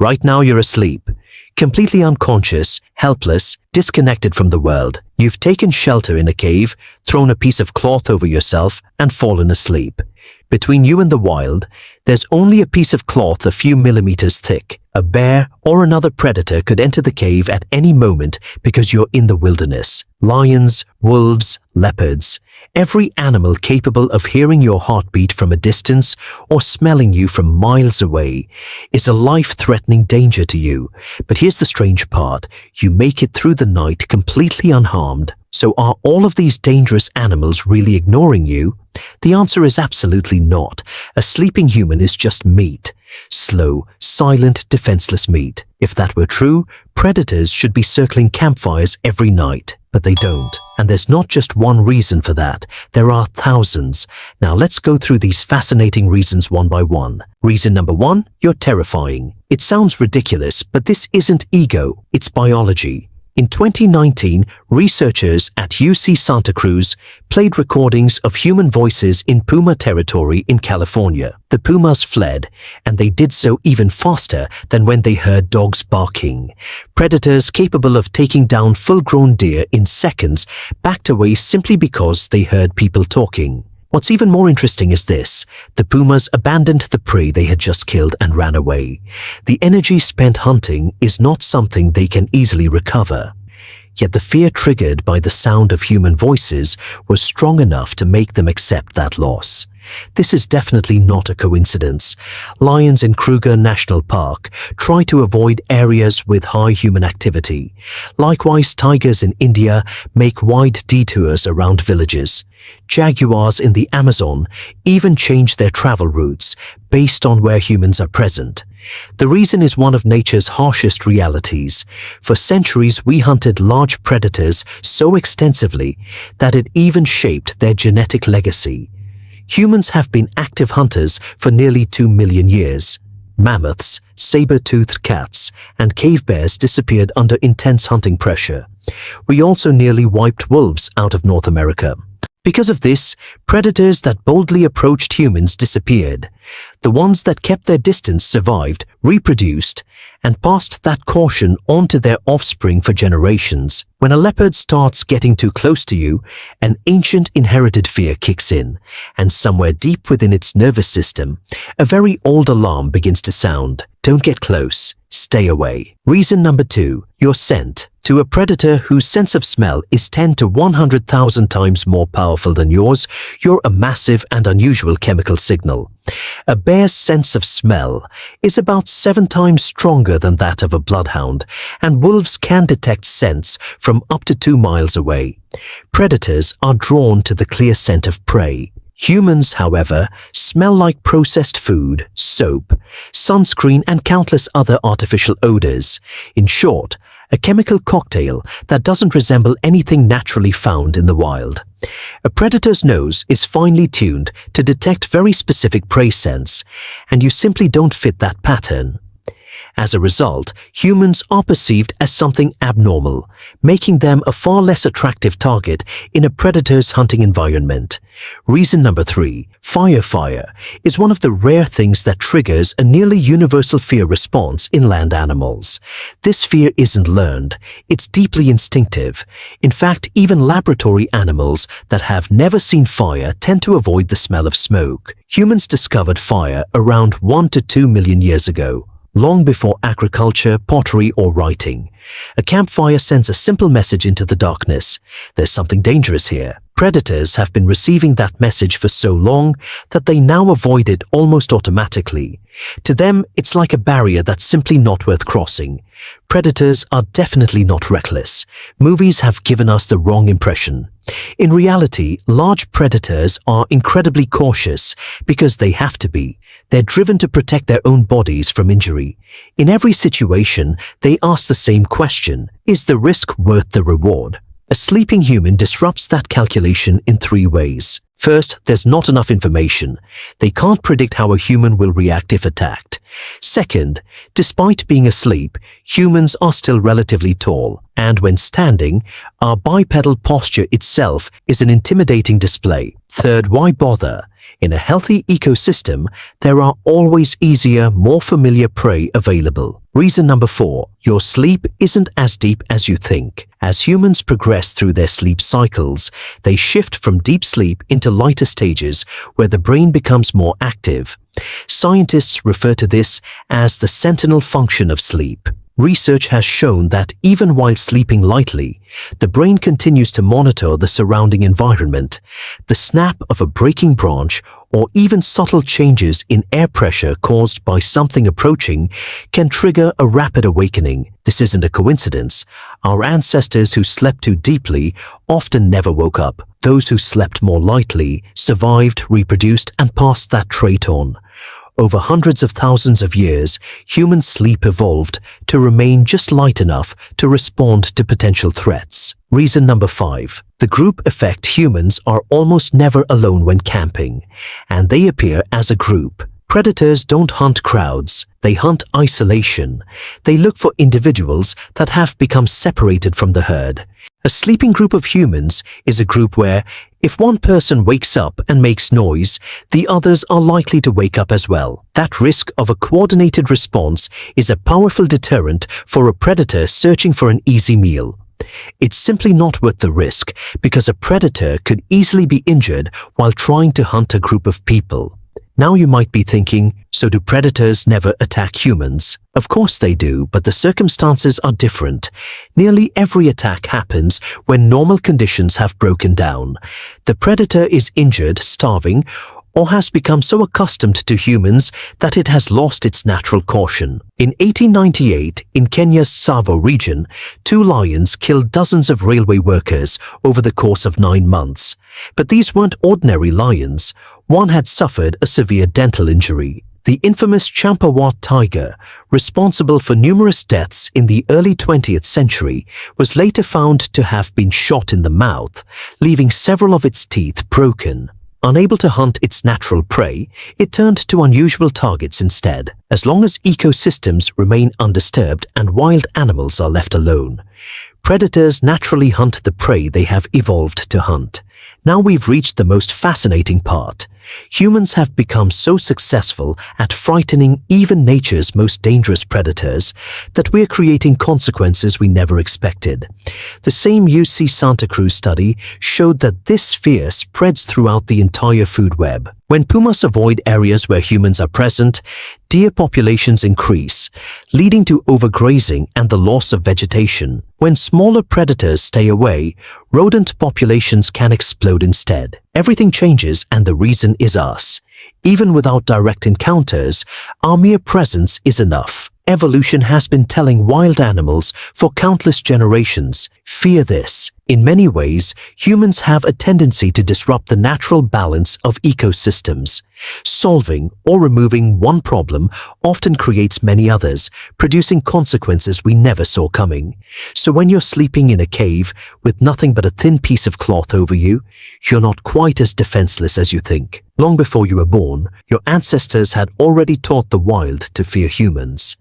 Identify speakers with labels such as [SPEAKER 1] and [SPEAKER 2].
[SPEAKER 1] Right now you're asleep, completely unconscious, helpless, disconnected from the world. You've taken shelter in a cave, thrown a piece of cloth over yourself, and fallen asleep. Between you and the wild, there's only a piece of cloth a few millimeters thick. A bear or another predator could enter the cave at any moment because you're in the wilderness. Lions, wolves, leopards, every animal capable of hearing your heartbeat from a distance or smelling you from miles away is a life-threatening danger to you. But here's the strange part. You make it through the night completely unharmed. So are all of these dangerous animals really ignoring you? The answer is absolutely not. A sleeping human is just meat. Slow, silent, defenseless meat. If that were true, predators should be circling campfires every night. But they don't. And there's not just one reason for that. There are thousands. Now let's go through these fascinating reasons one by one. Reason number one, you're terrifying. It sounds ridiculous, but this isn't ego, it's biology. In 2019, researchers at UC Santa Cruz played recordings of human voices in Puma territory in California. The pumas fled, and they did so even faster than when they heard dogs barking. Predators capable of taking down full-grown deer in seconds backed away simply because they heard people talking. What's even more interesting is this. The pumas abandoned the prey they had just killed and ran away. The energy spent hunting is not something they can easily recover. Yet the fear triggered by the sound of human voices was strong enough to make them accept that loss. This is definitely not a coincidence. Lions in Kruger National Park try to avoid areas with high human activity. Likewise, tigers in India make wide detours around villages. Jaguars in the Amazon even change their travel routes based on where humans are present. The reason is one of nature's harshest realities. For centuries, we hunted large predators so extensively that it even shaped their genetic legacy. Humans have been active hunters for nearly 2 million years. Mammoths, saber-toothed cats, and cave bears disappeared under intense hunting pressure. We also nearly wiped wolves out of North America. Because of this, predators that boldly approached humans disappeared. The ones that kept their distance survived, reproduced, and passed that caution on to their offspring for generations. When a leopard starts getting too close to you, an ancient inherited fear kicks in, and somewhere deep within its nervous system, a very old alarm begins to sound. Don't get close. Stay away. Reason number two, your scent. To a predator whose sense of smell is 10 to 100,000 times more powerful than yours, you're a massive and unusual chemical signal. A bear's sense of smell is about 7 times stronger than that of a bloodhound, and wolves can detect scents from up to 2 miles away. Predators are drawn to the clear scent of prey. Humans, however, smell like processed food, soap, sunscreen, and countless other artificial odors. In short, a chemical cocktail that doesn't resemble anything naturally found in the wild. A predator's nose is finely tuned to detect very specific prey scents, and you simply don't fit that pattern. As a result, humans are perceived as something abnormal, making them a far less attractive target in a predator's hunting environment. Reason number 3, fire is one of the rare things that triggers a nearly universal fear response in land animals. This fear isn't learned, it's deeply instinctive. In fact, even laboratory animals that have never seen fire tend to avoid the smell of smoke. Humans discovered fire around 1 to 2 million years ago. Long before agriculture, pottery, or writing. A campfire sends a simple message into the darkness. There's something dangerous here. Predators have been receiving that message for so long that they now avoid it almost automatically. To them, it's like a barrier that's simply not worth crossing. Predators are definitely not reckless. Movies have given us the wrong impression. In reality, large predators are incredibly cautious because they have to be. They're driven to protect their own bodies from injury. In every situation, they ask the same question: is the risk worth the reward? A sleeping human disrupts that calculation in 3 ways. First, there's not enough information. They can't predict how a human will react if attacked. Second, despite being asleep, humans are still relatively tall, and when standing, our bipedal posture itself is an intimidating display. Third, why bother? In a healthy ecosystem, there are always easier, more familiar prey available. Reason number 4, your sleep isn't as deep as you think. As humans progress through their sleep cycles, they shift from deep sleep into lighter stages where the brain becomes more active. Scientists refer to this as the sentinel function of sleep. Research has shown that even while sleeping lightly, the brain continues to monitor the surrounding environment. The snap of a breaking branch or even subtle changes in air pressure caused by something approaching can trigger a rapid awakening. This isn't a coincidence. Our ancestors who slept too deeply often never woke up. Those who slept more lightly survived, reproduced, and passed that trait on. Over hundreds of thousands of years, human sleep evolved to remain just light enough to respond to potential threats. Reason number 5. The group effect. Humans are almost never alone when camping, and they appear as a group. Predators don't hunt crowds, they hunt isolation. They look for individuals that have become separated from the herd. A sleeping group of humans is a group where, if one person wakes up and makes noise, the others are likely to wake up as well. That risk of a coordinated response is a powerful deterrent for a predator searching for an easy meal. It's simply not worth the risk because a predator could easily be injured while trying to hunt a group of people. Now you might be thinking, so do predators never attack humans? Of course they do, but the circumstances are different. Nearly every attack happens when normal conditions have broken down. The predator is injured, starving, or has become so accustomed to humans that it has lost its natural caution. In 1898, in Kenya's Tsavo region, 2 lions killed dozens of railway workers over the course of 9 months. But these weren't ordinary lions. One had suffered a severe dental injury. The infamous Champawat tiger, responsible for numerous deaths in the early 20th century, was later found to have been shot in the mouth, leaving several of its teeth broken. Unable to hunt its natural prey, it turned to unusual targets instead. As long as ecosystems remain undisturbed and wild animals are left alone, predators naturally hunt the prey they have evolved to hunt. Now we've reached the most fascinating part. Humans have become so successful at frightening even nature's most dangerous predators that we're creating consequences we never expected. The same UC Santa Cruz study showed that this fear spreads throughout the entire food web. When pumas avoid areas where humans are present, deer populations increase, leading to overgrazing and the loss of vegetation. When smaller predators stay away, rodent populations can explode instead. Everything changes, and the reason is us. Even without direct encounters, our mere presence is enough. Evolution has been telling wild animals for countless generations, fear this. In many ways, humans have a tendency to disrupt the natural balance of ecosystems. Solving or removing one problem often creates many others, producing consequences we never saw coming. So when you're sleeping in a cave with nothing but a thin piece of cloth over you, you're not quite as defenseless as you think. Long before you were born, your ancestors had already taught the wild to fear humans.